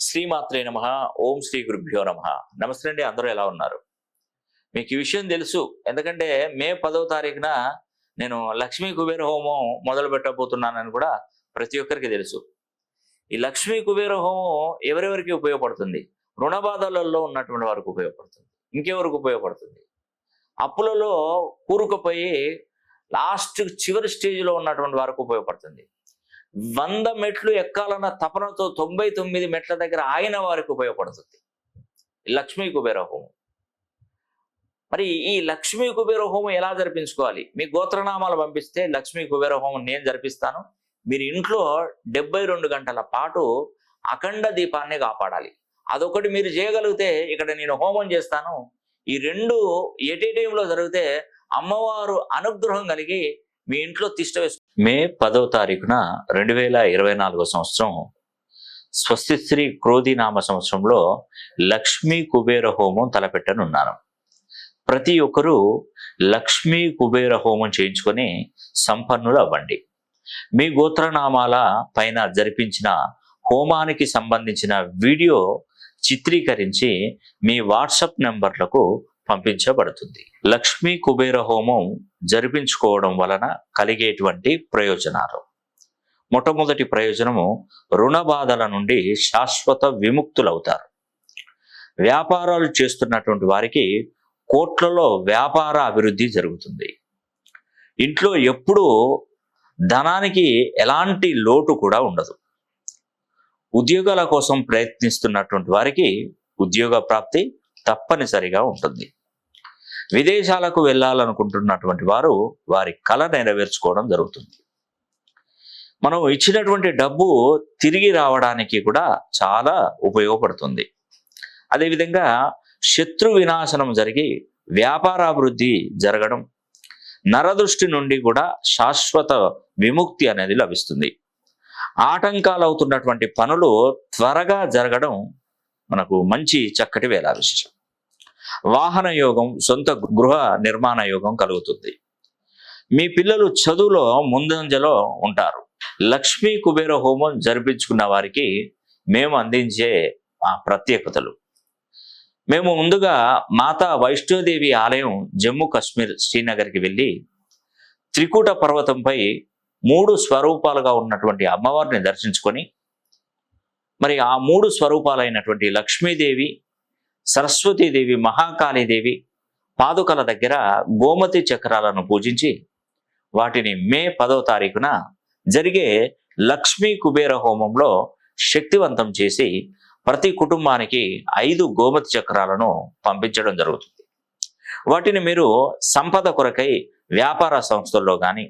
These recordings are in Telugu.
శ్రీమాత్రే నమః. ఓం శ్రీ గురుభ్యో నమః. నమస్తే అండి, అందరూ ఎలా ఉన్నారు? మీకు ఈ విషయం తెలుసు, ఎందుకంటే మే 10వ తారీఖున నేను లక్ష్మీ కుబేర హోమం మొదలు పెట్టబోతున్నానని కూడా ప్రతి ఒక్కరికి తెలుసు. ఈ లక్ష్మీ కుబేర హోమం ఎవరెవరికి ఉపయోగపడుతుంది? రుణ బాధలలో ఉన్నటువంటి వారికి ఉపయోగపడుతుంది. ఇంకెవరికి ఉపయోగపడుతుంది? అప్పులలో కూరుకుపోయి లాస్ట్ చివరి స్టేజ్లో ఉన్నటువంటి వారికి ఉపయోగపడుతుంది. 100 మెట్లు ఎక్కాలన్న తపనతో 99 మెట్ల దగ్గర ఆయన వారికి ఉపయోగపడుతుంది లక్ష్మీ కుబేర హోమం. మరి ఈ లక్ష్మీ కుబేర హోమం ఎలా జరిపించుకోవాలి? మీ గోత్రనామాలు పంపిస్తే లక్ష్మీ కుబేర హోమం నేను జరిపిస్తాను. మీరు ఇంట్లో 72 గంటల పాటు అఖండ దీపాన్ని కాపాడాలి. అదొకటి మీరు చేయగలిగితే ఇక్కడ నేను హోమం చేస్తాను. ఈ రెండు ఎట్ ఏ టైంలో జరిగితే అమ్మవారు అనుగ్రహం కలిగి మీ ఇంట్లో తిష్ట వేసు. మే 10వ తారీఖున 2024 సంవత్సరం స్వస్తి శ్రీ క్రోధినామ సంవత్సరంలో లక్ష్మీ కుబేర హోమం తలపెట్టనున్నాను. ప్రతి ఒక్కరూ లక్ష్మీ కుబేర హోమం చేయించుకొని సంపన్నులు అవ్వండి. మీ గోత్రనామాల పైన జరిపించిన హోమానికి సంబంధించిన వీడియో చిత్రీకరించి మీ వాట్సాప్ నెంబర్లకు పంపించబడుతుంది. లక్ష్మీ కుబేర హోమం జరిపించుకోవడం వలన కలిగేటువంటి ప్రయోజనాలు: మొట్టమొదటి ప్రయోజనము, రుణ బాధల నుండి శాశ్వత విముక్తులవుతారు. వ్యాపారాలు చేస్తున్నటువంటి వారికి కోట్లలో వ్యాపార అభివృద్ధి జరుగుతుంది. ఇంట్లో ఎప్పుడూ ధనానికి ఎలాంటి లోటు కూడా ఉండదు. ఉద్యోగాల కోసం ప్రయత్నిస్తున్నటువంటి వారికి ఉద్యోగ ప్రాప్తి తప్పనిసరిగా ఉంటుంది. విదేశాలకు వెళ్ళాలనుకుంటున్నటువంటి వారు వారి కళ నెరవేర్చుకోవడం జరుగుతుంది. మనం ఇచ్చినటువంటి డబ్బు తిరిగి రావడానికి కూడా చాలా ఉపయోగపడుతుంది. అదేవిధంగా శత్రు వినాశనం జరిగి వ్యాపారాభివృద్ధి జరగడం, నరదృష్టి నుండి కూడా శాశ్వత విముక్తి అనేది లభిస్తుంది. ఆటంకాలు అవుతున్నటువంటి పనులు త్వరగా జరగడం మనకు మంచి చక్కటి వేళ విశేషం. వాహన యోగం, సొంత గృహ నిర్మాణ యోగం కలుగుతుంది. మీ పిల్లలు చదువులో ముందంజలో ఉంటారు. లక్ష్మీ కుబేర హోమం జరిపించుకున్న వారికి మేము అందించే ప్రత్యేకతలు: మేము ముందుగా మాతా వైష్ణోదేవి ఆలయం జమ్మూ కాశ్మీర్ శ్రీనగర్కి వెళ్ళి త్రికూట పర్వతంపై 3 స్వరూపాలుగా ఉన్నటువంటి అమ్మవారిని దర్శించుకొని, మరి ఆ 3 స్వరూపాలైనటువంటి లక్ష్మీదేవి, సరస్వతీదేవి, మహాకాళీదేవి పాదుకల దగ్గర గోమతి చక్రాలను పూజించి వాటిని మే 10వ తారీఖున జరిగే లక్ష్మీ కుబేర హోమంలో శక్తివంతం చేసి ప్రతి కుటుంబానికి 5 గోమతి చక్రాలను పంపించడం జరుగుతుంది. వాటిని మీరు సంపద కొరకై వ్యాపార సంస్థల్లో కానీ,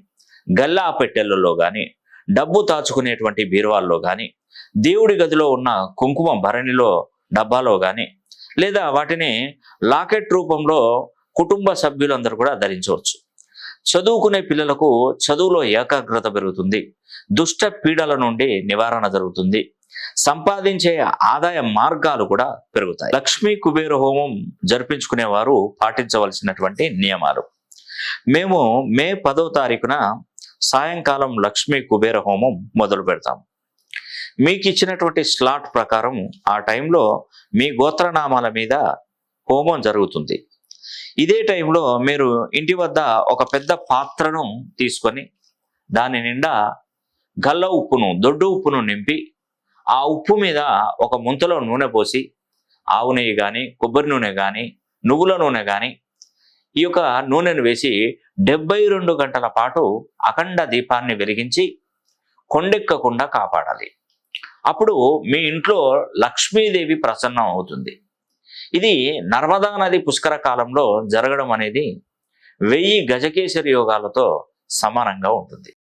గల్లా పెట్టెలలో కానీ, డబ్బు దాచుకునేటువంటి బీరువాల్లో కానీ, దేవుడి గదిలో ఉన్న కుంకుమ భరణిలో డబ్బాలో కానీ, లేదా వాటిని లాకెట్ రూపంలో కుటుంబ సభ్యులందరూ కూడా ధరించవచ్చు. చదువుకునే పిల్లలకు చదువులో ఏకాగ్రత పెరుగుతుంది. దుష్ట పీడల నుండి నివారణ జరుగుతుంది. సంపాదించే ఆదాయ మార్గాలు కూడా పెరుగుతాయి. లక్ష్మీ కుబేర హోమం జరిపించుకునే వారు పాటించవలసినటువంటి నియమాలు: మేము మే 10వ తారీఖున సాయంకాలం లక్ష్మీ కుబేర హోమం మొదలు పెడతాం. మీకు ఇచ్చినటువంటి స్లాట్ ప్రకారం ఆ టైంలో మీ గోత్రనామాల మీద హోమం జరుగుతుంది. ఇదే టైంలో మీరు ఇంటి వద్ద ఒక పెద్ద పాత్రను తీసుకొని దాని నిండా గల్ల ఉప్పును, దొడ్డు ఉప్పును నింపి ఆ ఉప్పు మీద ఒక ముంతలో నూనె పోసి, ఆవు నెయ్యి కానీ, కొబ్బరి నూనె కానీ, నువ్వుల నూనె కానీ, ఈ యొక్క నూనెను వేసి 72 గంటల పాటు అఖండ దీపాన్ని వెలిగించి కొండెక్కకుండా కాపాడాలి. అప్పుడు మీ ఇంట్లో లక్ష్మీదేవి ప్రసన్నం అవుతుంది. ఇది నర్మదా నది పుష్కర కాలంలో జరగడం అనేది 1000 గజకేసరి యోగాలతో సమానంగా ఉంటుంది.